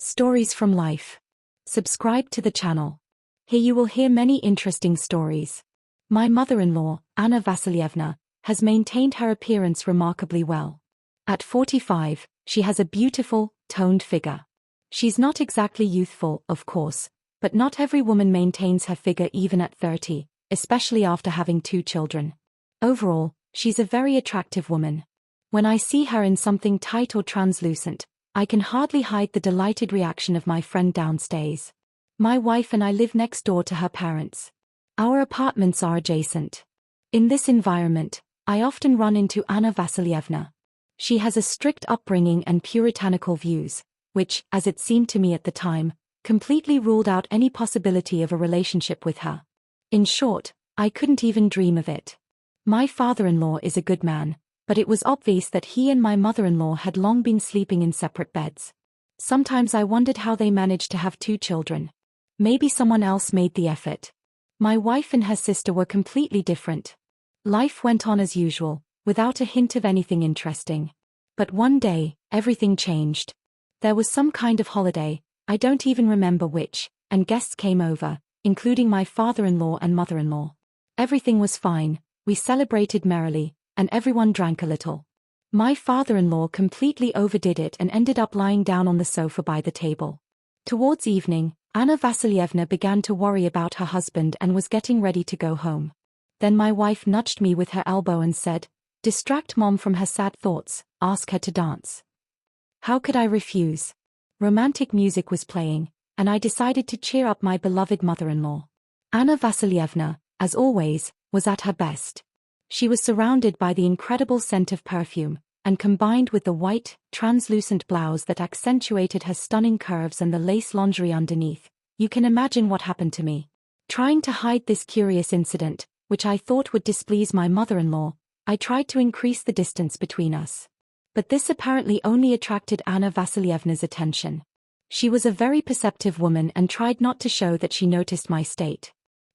Stories from life. Subscribe to the channel. Here you will hear many interesting stories. My mother-in-law, Anna Vasilyevna, has maintained her appearance remarkably well. At 45, she has a beautiful, toned figure. She's not exactly youthful, of course, but not every woman maintains her figure even at 30, especially after having 2 children. Overall, she's a very attractive woman. When I see her in something tight or translucent, I can hardly hide the delighted reaction of my friend downstairs. My wife and I live next door to her parents. Our apartments are adjacent. In this environment, I often run into Anna Vasilyevna. She has a strict upbringing and puritanical views, which, as it seemed to me at the time, completely ruled out any possibility of a relationship with her. In short, I couldn't even dream of it. My father-in-law is a good man, but it was obvious that he and my mother-in-law had long been sleeping in separate beds. Sometimes I wondered how they managed to have 2 children. Maybe someone else made the effort. My wife and her sister were completely different. Life went on as usual, without a hint of anything interesting. But one day, everything changed. There was some kind of holiday, I don't even remember which, and guests came over, including my father-in-law and mother-in-law. Everything was fine, we celebrated merrily, and everyone drank a little. My father-in-law completely overdid it and ended up lying down on the sofa by the table. Towards evening, Anna Vasilyevna began to worry about her husband and was getting ready to go home. Then my wife nudged me with her elbow and said, "Distract Mom from her sad thoughts, ask her to dance." How could I refuse? Romantic music was playing, and I decided to cheer up my beloved mother-in-law. Anna Vasilyevna, as always, was at her best. She was surrounded by the incredible scent of perfume, and combined with the white, translucent blouse that accentuated her stunning curves and the lace lingerie underneath, you can imagine what happened to me. Trying to hide this curious incident, which I thought would displease my mother-in-law, I tried to increase the distance between us. But this apparently only attracted Anna Vasilyevna's attention. She was a very perceptive woman and tried not to show that she noticed my state.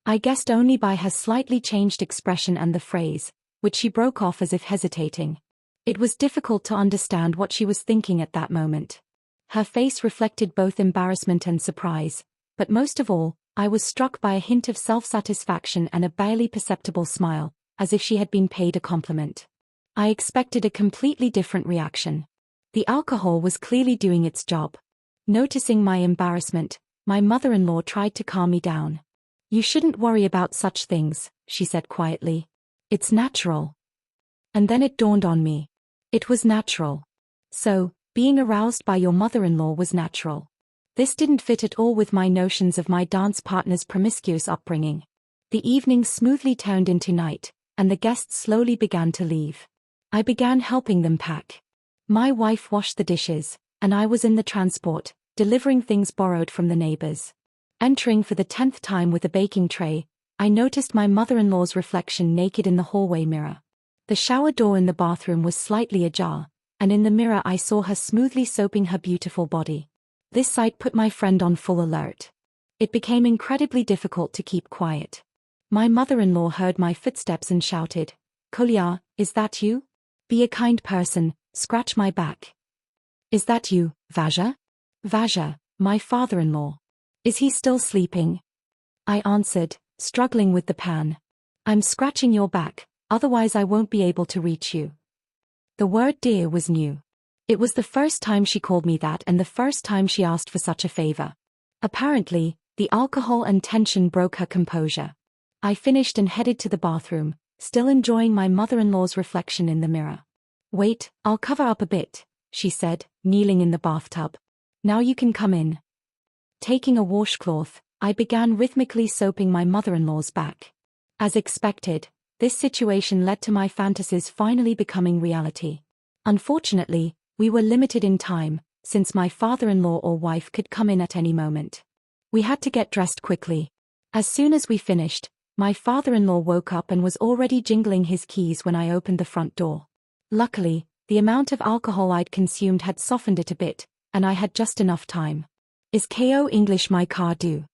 I guessed only by her slightly changed expression and the phrase, which she broke off as if hesitating. It was difficult to understand what she was thinking at that moment. Her face reflected both embarrassment and surprise, but most of all, I was struck by a hint of self-satisfaction and a barely perceptible smile, as if she had been paid a compliment. I expected a completely different reaction. The alcohol was clearly doing its job. Noticing my embarrassment, my mother-in-law tried to calm me down. "You shouldn't worry about such things," she said quietly. "It's natural." And then it dawned on me. It was natural. So, being aroused by your mother-in-law was natural. This didn't fit at all with my notions of my dance partner's promiscuous upbringing. The evening smoothly turned into night, and the guests slowly began to leave. I began helping them pack. My wife washed the dishes, and I was in the transport, delivering things borrowed from the neighbors. Entering for the 10th time with a baking tray, I noticed my mother-in-law's reflection naked in the hallway mirror. The shower door in the bathroom was slightly ajar, and in the mirror I saw her smoothly soaping her beautiful body. This sight put my friend on full alert. It became incredibly difficult to keep quiet. My mother-in-law heard my footsteps and shouted, "Kolya, is that you? Be a kind person, scratch my back." "Is that you, Vasya?" "Vasya, my father-in-law. Is he still sleeping?" I answered, struggling with the pan. "I'm scratching your back, otherwise I won't be able to reach you." The word dear was new. It was the first time she called me that and the first time she asked for such a favor. Apparently, the alcohol and tension broke her composure. I finished and headed to the bathroom, still enjoying my mother-in-law's reflection in the mirror. "Wait, I'll cover up a bit," she said, kneeling in the bathtub. "Now you can come in." Taking a washcloth, I began rhythmically soaping my mother-in-law's back. As expected, this situation led to my fantasies finally becoming reality. Unfortunately, we were limited in time, since my father-in-law or wife could come in at any moment. We had to get dressed quickly. As soon as we finished, my father-in-law woke up and was already jingling his keys when I opened the front door. Luckily, the amount of alcohol I'd consumed had softened it a bit, and I had just enough time. "Is KO English my car do?"